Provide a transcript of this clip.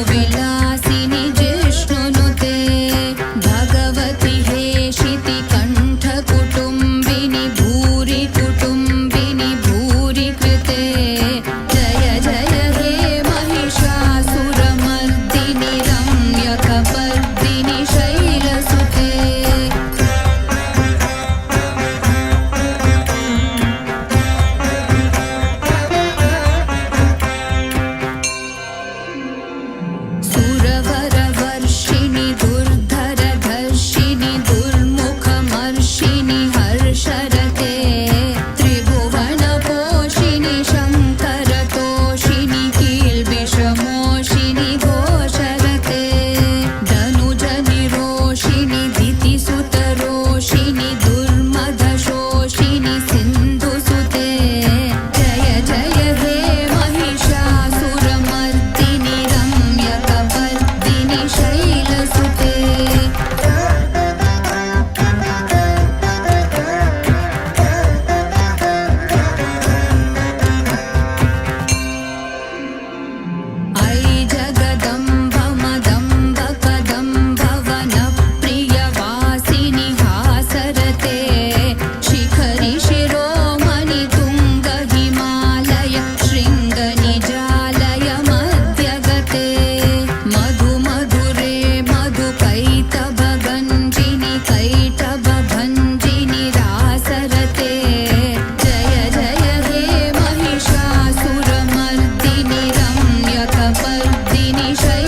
विलासिनि जिष्णुनुते भगवति हेशिति कण्ठकुटुम्बिनि भूरि कुटुम्बिनि भूरि कृते जय जय हे महिषासुरमर्दिनि रम्यकपर्दिनि शैलसुते सुरवरवर्षिणि दुर्धरधर्षिणि दुर्मुखमर्षिणि हर्षरते त्रिभुवनपोषिणि शङ्करतोषिणि कील्बिषमोषिणि घोषरते धनुजनिरोषिणि दितिसुतरोषिणि दुर्मदशोषिणि सिन्धुसुते जय जय हे महिषासुरमर्दिनि रम्यकपर्दिनि शैलसुते ऐ जगदम्ब मदम्ब कदम्ब वनप्रियवासिनि हासरते शिखरि शिरोमणि तुङ्ग हिमालय शृङ्गनिजालय मध्यगते मधुमधुरे मधुकैटभगञ्जिनि कैटभभञ्जिनि रासरते जय जय हे महिषासुरमर्दिनि रम्यकपर्दिनि शैलसुते